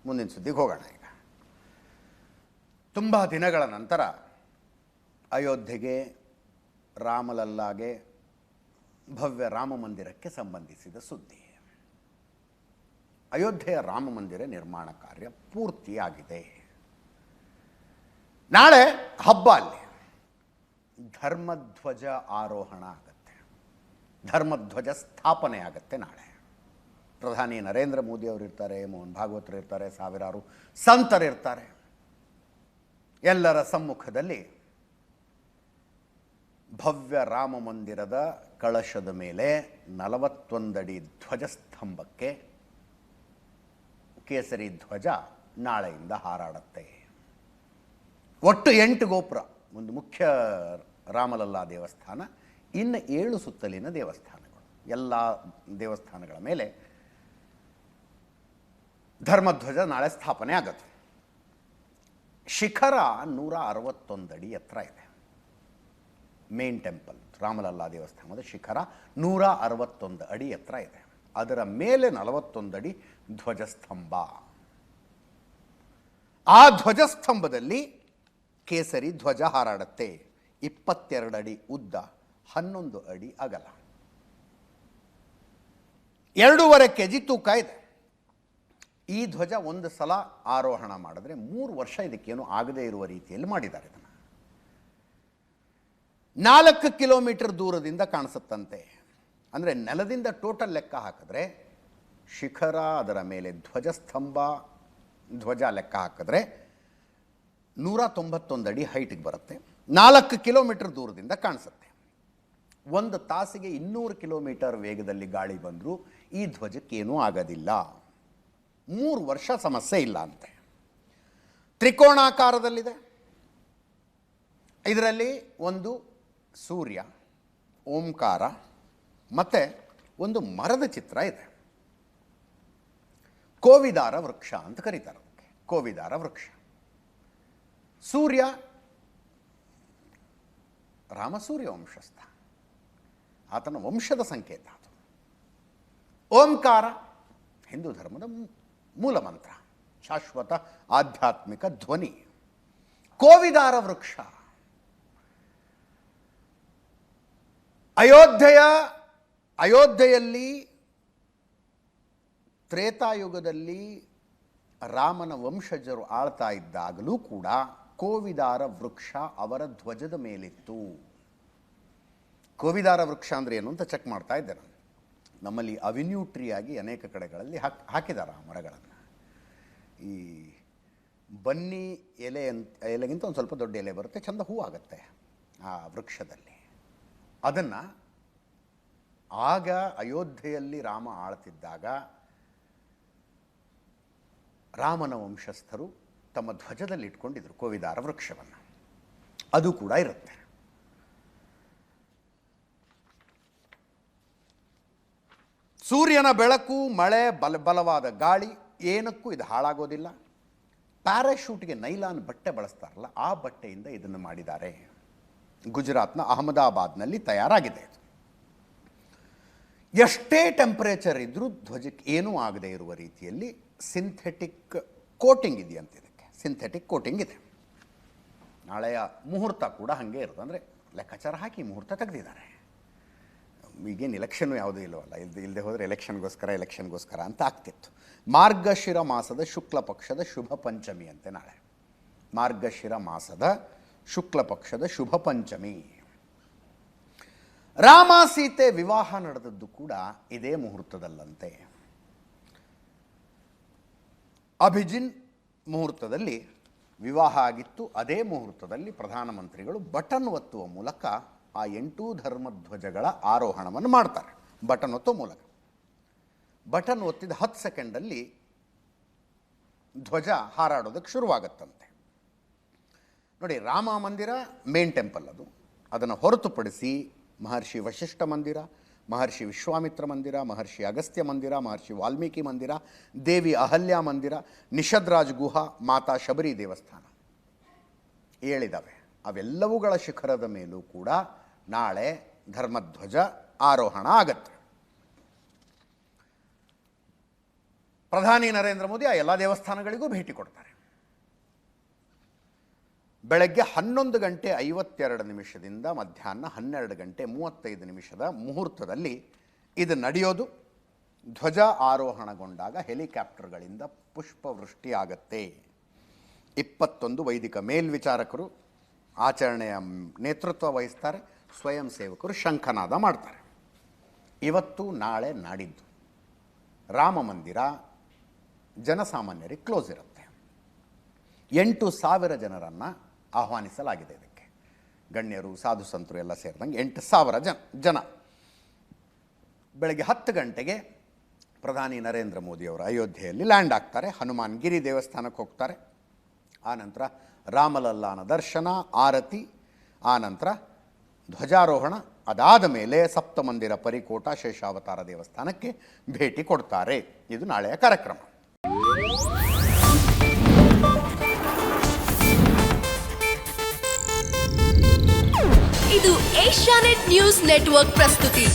ಮುಂದಿನ ಸುದ್ದಿಗೆ ಹೋಗೋಣ. ಈಗ ತುಂಬ ದಿನಗಳ ನಂತರ ಅಯೋಧ್ಯೆಗೆ, ರಾಮಲಲ್ಲಾಗೆ, ಭವ್ಯ ರಾಮ ಮಂದಿರಕ್ಕೆ ಸಂಬಂಧಿಸಿದ ಸುದ್ದಿ. ಅಯೋಧ್ಯೆಯ ರಾಮ ಮಂದಿರ ನಿರ್ಮಾಣ ಕಾರ್ಯ ಪೂರ್ತಿಯಾಗಿದೆ. ನಾಳೆ ಹಬ್ಬ, ಅಲ್ಲಿ ಧರ್ಮಧ್ವಜ ಆರೋಹಣ ಆಗುತ್ತೆ, ಧರ್ಮಧ್ವಜ ಸ್ಥಾಪನೆ ಆಗುತ್ತೆ ನಾಳೆ. ಪ್ರಧಾನಿ ನರೇಂದ್ರ ಮೋದಿ ಅವರು ಇರ್ತಾರೆ, ಮೋಹನ್ ಭಾಗವತರು ಇರ್ತಾರೆ, ಸಾವಿರಾರು ಸಂತರಿರ್ತಾರೆ. ಎಲ್ಲರ ಸಮ್ಮುಖದಲ್ಲಿ ಭವ್ಯ ರಾಮ ಮಂದಿರದ ಕಳಶದ ಮೇಲೆ 41 ಅಡಿ ಧ್ವಜಸ್ತಂಭಕ್ಕೆ ಕೇಸರಿ ಧ್ವಜ ನಾಳೆಯಿಂದ ಹಾರಾಡುತ್ತೆ. ಒಟ್ಟು 8 ಗೋಪುರ, ಒಂದು ಮುಖ್ಯ ರಾಮಲಲ್ಲಾ ದೇವಸ್ಥಾನ, ಇನ್ನು 7 ಸುತ್ತಲಿನ ದೇವಸ್ಥಾನಗಳು. ಎಲ್ಲ ದೇವಸ್ಥಾನಗಳ ಮೇಲೆ ಧರ್ಮಧ್ವಜ ನಾಳೆ ಸ್ಥಾಪನೆ ಆಗುತ್ತೆ. ಶಿಖರ 161 ಅಡಿ ಎತ್ತರ ಇದೆ. ಮೇನ್ ಟೆಂಪಲ್ ರಾಮಲಲ್ಲಾ ದೇವಸ್ಥಾನದ ಶಿಖರ 161 ಅಡಿ ಎತ್ತರ ಇದೆ. ಅದರ ಮೇಲೆ 41 ಅಡಿ ಧ್ವಜಸ್ತಂಭ. ಆ ಧ್ವಜಸ್ತಂಭದಲ್ಲಿ ಕೇಸರಿ ಧ್ವಜ ಹಾರಾಡುತ್ತೆ. 22 ಅಡಿ ಉದ್ದ, 11 ಅಡಿ ಅಗಲ, 2.5 kg ತೂಕ ಇದೆ. ಈ ಧ್ವಜ ಒಂದು ಸಲ ಆರೋಹಣ ಮಾಡಿದ್ರೆ 3 ವರ್ಷ ಇದಕ್ಕೇನು ಆಗದೇ ಇರುವ ರೀತಿಯಲ್ಲಿ ಮಾಡಿದ್ದಾರೆ. ಇದನ್ನು 4 ಕಿಲೋಮೀಟರ್ ದೂರದಿಂದ ಕಾಣಿಸುತ್ತಂತೆ. ಅಂದರೆ ನೆಲದಿಂದ ಟೋಟಲ್ ಲೆಕ್ಕ ಹಾಕಿದ್ರೆ, ಶಿಖರ, ಅದರ ಮೇಲೆ ಧ್ವಜಸ್ತಂಭ, ಧ್ವಜ ಲೆಕ್ಕ ಹಾಕಿದ್ರೆ 191 ಅಡಿ ಹೈಟಿಗೆ ಬರುತ್ತೆ. 4 ಕಿಲೋಮೀಟರ್ ದೂರದಿಂದ ಕಾಣಿಸುತ್ತೆ. 1 ತಾಸಿಗೆ 200 ಕಿಲೋಮೀಟರ್ ವೇಗದಲ್ಲಿ ಗಾಳಿ ಬಂದರೂ ಈ ಧ್ವಜಕ್ಕೇನೂ ಆಗೋದಿಲ್ಲ. 3 ವರ್ಷ ಸಮಸ್ಯೆ ಇಲ್ಲ ಅಂತೆ. ತ್ರಿಕೋಣಾಕಾರದಲ್ಲಿದೆ. ಇದರಲ್ಲಿ ಒಂದು ಸೂರ್ಯ, ಓಂಕಾರ ಮತ್ತು ಒಂದು ಮರದ ಚಿತ್ರ ಇದೆ. ಕೋವಿದಾರ ವೃಕ್ಷ ಅಂತ ಕರೀತಾರೆ ಅದಕ್ಕೆ, ಕೋವಿದಾರ ವೃಕ್ಷ. ಸೂರ್ಯ ರಾಮ ಸೂರ್ಯ ವಂಶಸ್ಥ, ಆತನ ವಂಶದ ಸಂಕೇತ ಅದು. ಓಂಕಾರ ಹಿಂದೂ ಧರ್ಮದ ಮೂಲ ಮಂತ್ರ, ಶಾಶ್ವತ ಆಧ್ಯಾತ್ಮಿಕ ಧ್ವನಿ. ಕೋವಿದಾರ ವೃಕ್ಷ ಅಯೋಧ್ಯೆಯಲ್ಲಿ ತ್ರೇತಾಯುಗದಲ್ಲಿ ರಾಮನ ವಂಶಜರು ಆಳ್ತಾ ಇದ್ದಾಗಲೂ ಕೂಡ ಕೋವಿದಾರ ವೃಕ್ಷ ಅವರ ಧ್ವಜದ ಮೇಲಿತ್ತು. ಕೋವಿದಾರ ವೃಕ್ಷ ಅಂದರೆ ಏನು ಅಂತ ಚೆಕ್ ಮಾಡ್ತಾ ಇದ್ದೆ ನಾನು. ನಮ್ಮಲ್ಲಿ ಅವೆನ್ಯೂ ಟ್ರೀ ಆಗಿ ಅನೇಕ ಕಡೆಗಳಲ್ಲಿ ಹಾಕಿದ್ದಾರೆ ಆ ಮರಗಳನ್ನು. ಈ ಬನ್ನಿ ಎಲೆಗಿಂತ ಒಂದು ಸ್ವಲ್ಪ ದೊಡ್ಡ ಎಲೆ ಬರುತ್ತೆ, ಚಂದ ಹೂ ಆಗುತ್ತೆ ಆ ವೃಕ್ಷದಲ್ಲಿ. ಅದನ್ನು ಆಗ ಅಯೋಧ್ಯೆಯಲ್ಲಿ ರಾಮ ಆಳ್ತಿದ್ದಾಗ ರಾಮನ ವಂಶಸ್ಥರು ತಮ್ಮ ಧ್ವಜದಲ್ಲಿ ಇಟ್ಕೊಂಡಿದ್ರು ಕೋವಿದಾರ ವೃಕ್ಷವನ್ನು. ಅದು ಕೂಡ ಇರುತ್ತೆ. ಸೂರ್ಯನ ಬೆಳಕು, ಮಳೆ, ಬಲವಾದ ಗಾಳಿ ಏನಕ್ಕೂ ಇದು ಹಾಳಾಗೋದಿಲ್ಲ. ಪ್ಯಾರಾಶೂಟ್ಗೆ ನೈಲಾನ್ ಬಟ್ಟೆ ಬಳಸ್ತಾರಲ್ಲ, ಆ ಬಟ್ಟೆಯಿಂದ ಇದನ್ನು ಮಾಡಿದ್ದಾರೆ. ಗುಜರಾತ್ನ ಅಹಮದಾಬಾದ್ನಲ್ಲಿ ತಯಾರಾಗಿದೆ ಇದು. ಎಷ್ಟೇ ಟೆಂಪರೇಚರ್ ಇದ್ದರೂ ಧ್ವಜಕ್ಕೆ ಏನೂ ಆಗದೇ ಇರುವ ರೀತಿಯಲ್ಲಿ ಸಿಂಥೆಟಿಕ್ ಕೋಟಿಂಗ್ ಇದೆಯಂತೆ. ಇದಕ್ಕೆ ಸಿಂಥೆಟಿಕ್ ಕೋಟಿಂಗ್ ಇದೆ. ನಾಳೆಯ ಮುಹೂರ್ತ ಕೂಡ ಹಾಗೆ ಇರೋದು. ಅಂದರೆ ಲೆಕ್ಕಾಚಾರ ಹಾಕಿ ಮುಹೂರ್ತ ತೆಗೆದಿದ್ದಾರೆ. ಈಗೇನು ಎಲೆಕ್ಷನ್ನು ಯಾವುದೂ ಇಲ್ಲವಲ್ಲ, ಇಲ್ಲದೆ ಹೋದರೆ ಎಲೆಕ್ಷನ್ಗೋಸ್ಕರ ಅಂತ ಆಗ್ತಿತ್ತು. ಮಾರ್ಗಶಿರ ಮಾಸದ ಶುಕ್ಲ ಪಕ್ಷದ ಶುಭ ಪಂಚಮಿ ಅಂತೆ ನಾಳೆ. ಮಾರ್ಗಶಿರ ಮಾಸದ ಶುಕ್ಲ ಪಕ್ಷದ ಶುಭ ಪಂಚಮಿ. ರಾಮ ಸೀತೆ ವಿವಾಹ ನಡೆದದ್ದು ಕೂಡ ಇದೇ ಮುಹೂರ್ತದಲ್ಲಂತೆ. ಅಭಿಜಿನ್ ಮುಹೂರ್ತದಲ್ಲಿ ವಿವಾಹ ಆಗಿತ್ತು. ಅದೇ ಮುಹೂರ್ತದಲ್ಲಿ ಪ್ರಧಾನಮಂತ್ರಿಗಳು ಬಟನ್ ಒತ್ತುವ ಮೂಲಕ ಆ 8 ಧರ್ಮಧ್ವಜಗಳ ಆರೋಹಣವನ್ನು ಮಾಡ್ತಾರೆ. ಬಟನ್ ಒತ್ತುವ ಮೂಲಕ. ಬಟನ್ ಒತ್ತಿದ 10 ಸೆಕೆಂಡಲ್ಲಿ ಧ್ವಜ ಹಾರಾಡೋದಕ್ಕೆ ಶುರುವಾಗತ್ತಂತೆ. ನೋಡಿ, ರಾಮ ಮಂದಿರ ಮೇನ್ ಟೆಂಪಲ್ ಅದು. ಅದನ್ನು ಹೊರತುಪಡಿಸಿ ಮಹರ್ಷಿ ವಶಿಷ್ಠ ಮಂದಿರ, ಮಹರ್ಷಿ ವಿಶ್ವಾಮಿತ್ರ ಮಂದಿರ, ಮಹರ್ಷಿ ಅಗಸ್ತ್ಯ ಮಂದಿರ, ಮಹರ್ಷಿ ವಾಲ್ಮೀಕಿ ಮಂದಿರ, ದೇವಿ ಅಹಲ್ಯ ಮಂದಿರ, ನಿಷದ್ರಾಜ್ ಗುಹಾ, ಮಾತಾ ಶಬರಿ ದೇವಸ್ಥಾನ 7 ಇದ್ದಾವೆ. ಅವೆಲ್ಲವುಗಳ ಶಿಖರದ ಮೇಲೂ ಕೂಡ ನಾಳೆ ಧರ್ಮಧ್ವಜ ಆರೋಹಣ ಆಗತ್ತೆ. ಪ್ರಧಾನಿ ನರೇಂದ್ರ ಮೋದಿ ಆ ಎಲ್ಲ ದೇವಸ್ಥಾನಗಳಿಗೂ ಭೇಟಿ ಕೊಡ್ತಾರೆ. ಬೆಳಗ್ಗೆ 11:52 ಮಧ್ಯಾಹ್ನ 12:35 ಮುಹೂರ್ತದಲ್ಲಿ ಇದು ನಡೆಯೋದು. ಧ್ವಜ ಆರೋಹಣಗೊಂಡಾಗ ಹೆಲಿಕಾಪ್ಟರ್ಗಳಿಂದ ಪುಷ್ಪವೃಷ್ಟಿ ಆಗತ್ತೆ. 21 ವೈದಿಕ ಮೇಲ್ವಿಚಾರಕರು ಆಚರಣೆಯ ನೇತೃತ್ವ ವಹಿಸ್ತಾರೆ. ಸ್ವಯಂ ಸೇವಕರು ಶಂಖನಾದ ಮಾಡ್ತಾರೆ. ಇವತ್ತು ನಾಳೆ ನಾಡಿದ್ದು ರಾಮ ಮಂದಿರ ಜನಸಾಮಾನ್ಯರಿಗೆ ಕ್ಲೋಸ್ ಇರುತ್ತೆ. 8,000 ಜನರನ್ನು ಆಹ್ವಾನಿಸಲಾಗಿದೆ. ಇದಕ್ಕೆ ಗಣ್ಯರು ಸಾಧು ಸಂತರು ಎಲ್ಲ ಸೇರಿದಂಗೆ 8,000 ಜನ. ಬೆಳಗ್ಗೆ 10 ಗಂಟೆಗೆ ಪ್ರಧಾನಿ ನರೇಂದ್ರ ಮೋದಿಯವರು ಅಯೋಧ್ಯೆಯಲ್ಲಿ ಲ್ಯಾಂಡ್ ಆಗ್ತಾರೆ. ಹನುಮಾನ್ ಗಿರಿ ದೇವಸ್ಥಾನಕ್ಕೆ ಹೋಗ್ತಾರೆ. ಆನಂತರ ರಾಮಲಲ್ಲಾನ ದರ್ಶನ, ಆರತಿ, ಆನಂತರ ಧ್ವಜಾರೋಹಣ. ಅದಾದ ಮೇಲೆ ಸಪ್ತಮಂದಿರ ಪರಿಕೋಟ ಶೇಷಾವತಾರ ದೇವಸ್ಥಾನಕ್ಕೆ ಭೇಟಿ ಕೊಡ್ತಾರೆ. ಇದು ನಾಳೆಯ ಕಾರ್ಯಕ್ರಮ. ಇದು ಏಷ್ಯಾನೆಟ್ ನ್ಯೂಸ್ ನೆಟ್ವರ್ಕ್ ಪ್ರಸ್ತುತಿ.